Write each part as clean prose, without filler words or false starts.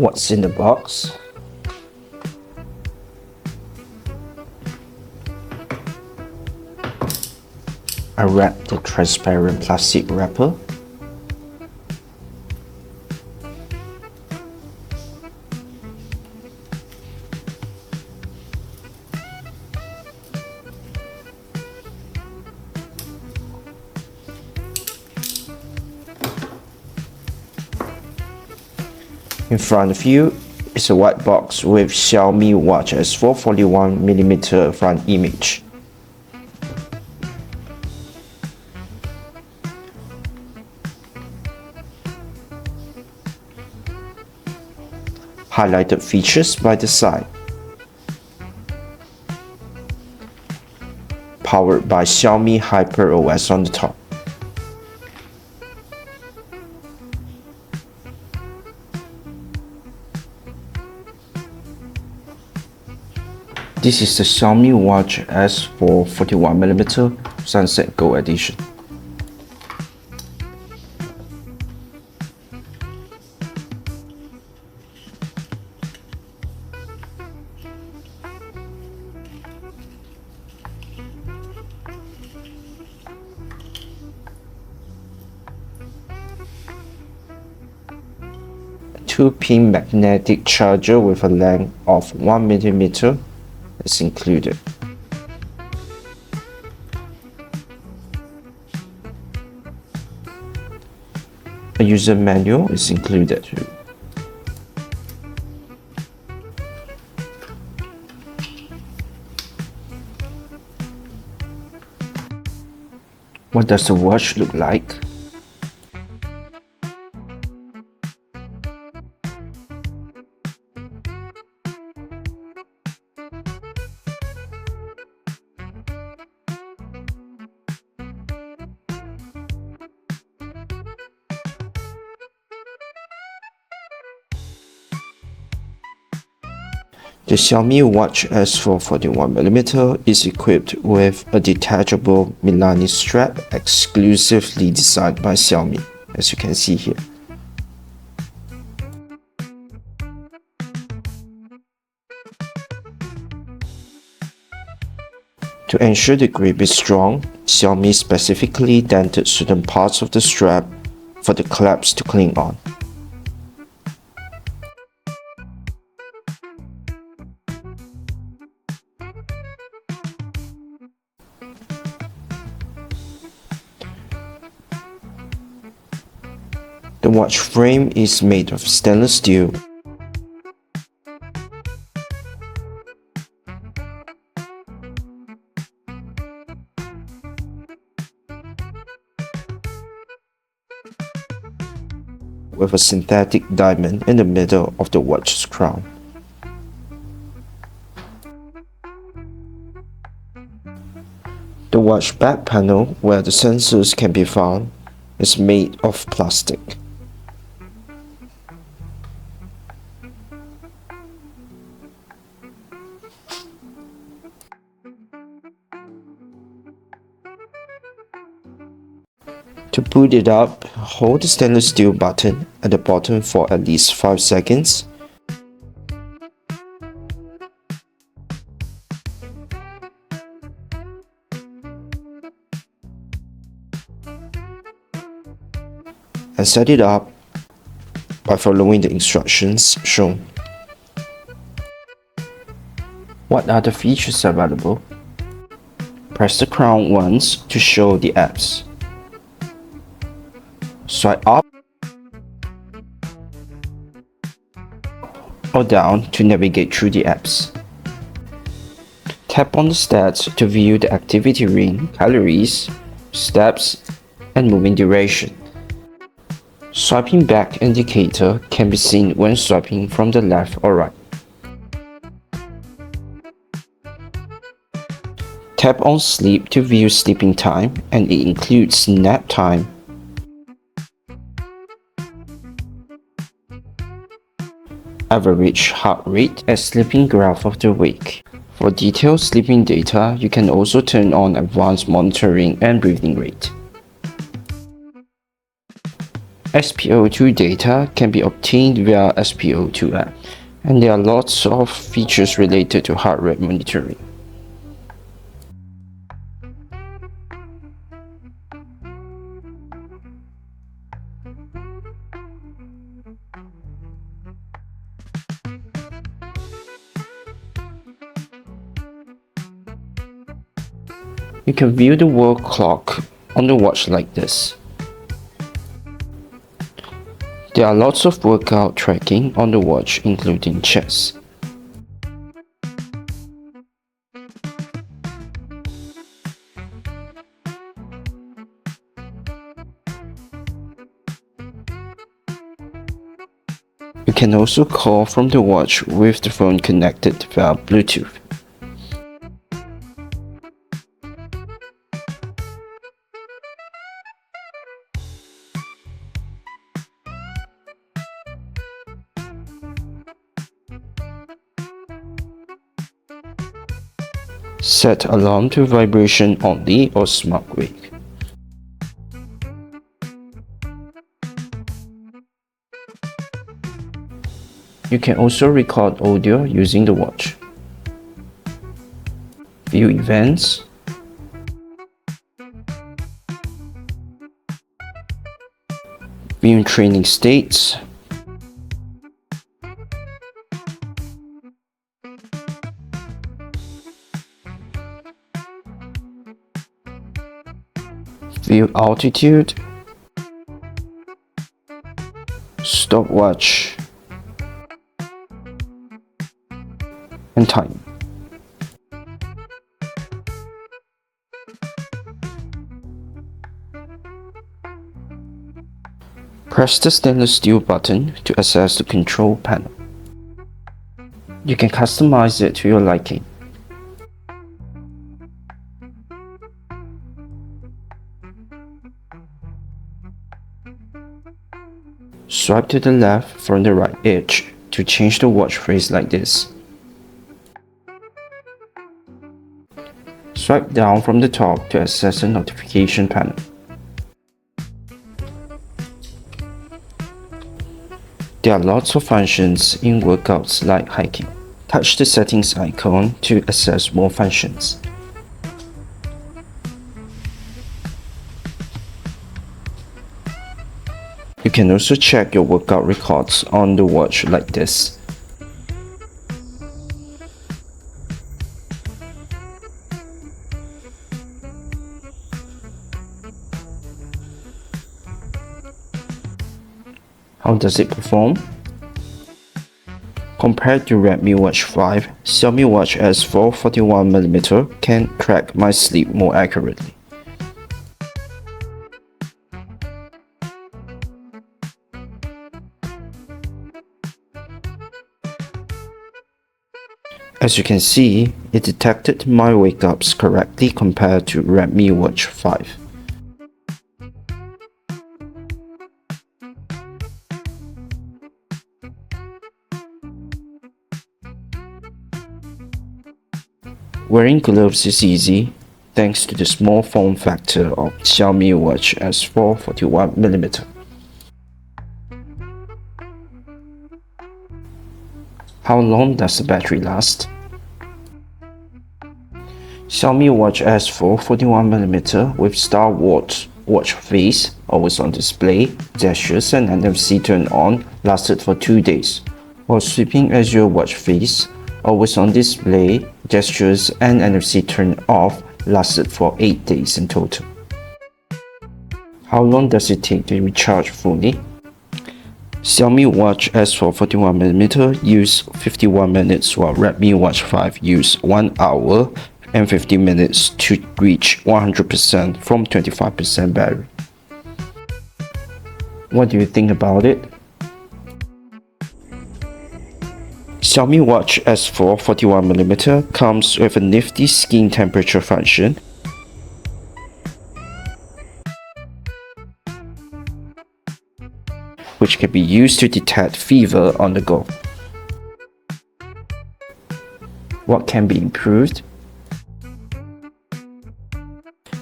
What's in the box? I wrapped the transparent plastic wrapper. In front of you is a white box with Xiaomi Watch S4 41mm front image. Highlighted features by the side. Powered by Xiaomi HyperOS on the top. This is the Xiaomi Watch S4 41mm Sunset Gold Edition. Two-pin magnetic charger with a length of 1mm is included. A user manual is included too. What does the watch look like? The Xiaomi Watch S4 41mm is equipped with a detachable Milani strap exclusively designed by Xiaomi, as you can see here. To ensure the grip is strong, Xiaomi specifically dented certain parts of the strap for the clasp to cling on. The watch frame is made of stainless steel. With a synthetic diamond in the middle of the watch's crown. The watch back panel, where the sensors can be found, is made of plastic. To boot it up, hold the stainless steel button at the bottom for at least 5 seconds. And set it up by following the instructions shown. What are the features available? Press the crown once to show the apps. Swipe up or down to navigate through the apps. Tap on the stats to view the activity ring, calories, steps, and moving duration. Swiping back indicator can be seen when swiping from the left or right. Tap on sleep to view sleeping time, and it includes nap time, average heart rate, and sleeping graph of the week. For detailed sleeping data, you can also turn on advanced monitoring and breathing rate. SpO2 data can be obtained via SpO2 app, and there are lots of features related to heart rate monitoring. You can view the world clock on the watch like this. There are lots of workout tracking on the watch, including chest. You can also call from the watch with the phone connected via Bluetooth. Set alarm to vibration only or smart wake. You can also record audio using the watch. View events. View training states. View altitude. Stopwatch. And time. Press the stainless steel button to access the control panel. You can customize it to your liking. Swipe to the left from the right edge to change the watch face like this. Swipe down from the top to access the notification panel. There are lots of functions in workouts like hiking. Touch the settings icon to access more functions. You can also check your workout records on the watch like this. How does it perform? Compared to Redmi Watch 5, Xiaomi Watch S4 41mm can track my sleep more accurately. As you can see, it detected my wake-ups correctly compared to Redmi Watch 5. Wearing gloves is easy thanks to the small form factor of Xiaomi Watch S4 41mm. How long does the battery last? Xiaomi Watch S4 41mm with Star Watch watch face, always on display, gestures and NFC turn on lasted for 2 days, while sweeping Azure watch face, always on display, gestures and NFC turn off lasted for 8 days in total. How long does it take to recharge fully? Xiaomi Watch S4 41mm use 51 minutes while Redmi Watch 5 use 1 hour and 50 minutes to reach 100% from 25% battery. What do you think about it? Xiaomi Watch S4 41mm comes with a nifty skin temperature function, which can be used to detect fever on the go. What can be improved?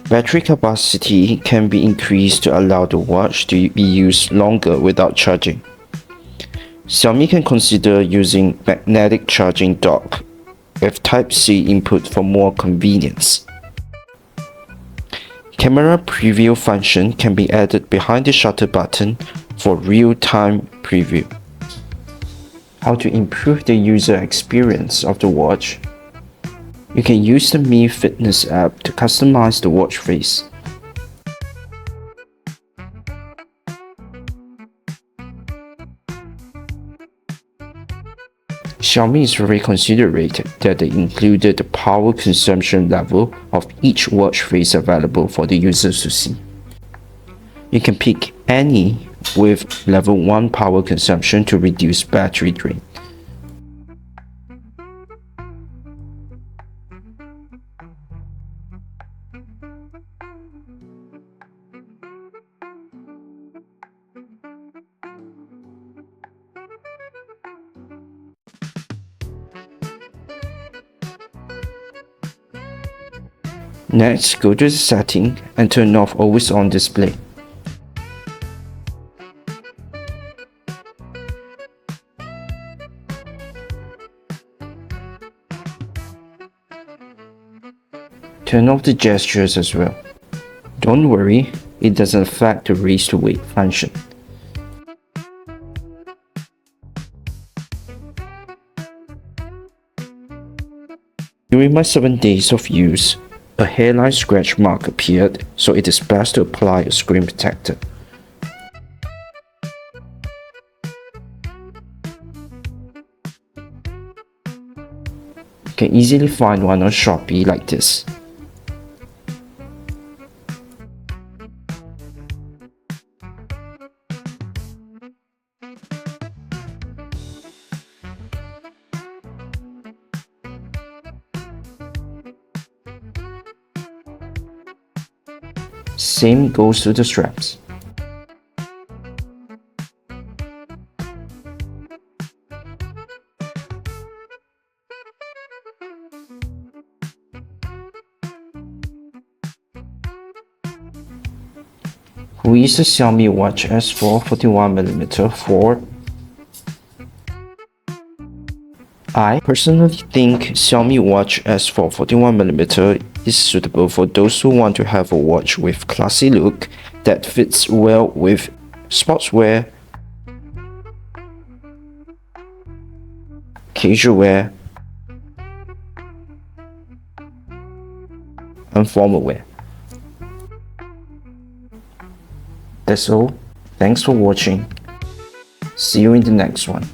Battery capacity can be increased to allow the watch to be used longer without charging. Xiaomi can consider using magnetic charging dock with Type-C input for more convenience. Camera preview function can be added behind the shutter button for real-time preview. How to improve the user experience of the watch? You can use the Mi Fitness app to customize the watch face. Xiaomi is very considerate that they included the power consumption level of each watch face available for the users to see. You can pick any with level 1 power consumption to reduce battery drain. Next, go to the setting and turn off Always On display. Turn off the gestures as well. Don't worry, it doesn't affect the raise to wake function. During my 7 days of use, a hairline scratch mark appeared, so it is best to apply a screen protector. You can easily find one on Shopee like this. Same goes to the straps. Who is the Xiaomi Watch S4 41mm for? I personally think Xiaomi Watch S4 41mm is suitable for those who want to have a watch with classy look that fits well with sportswear, casual wear, and formal wear. That's all. Thanks for watching. See you in the next one.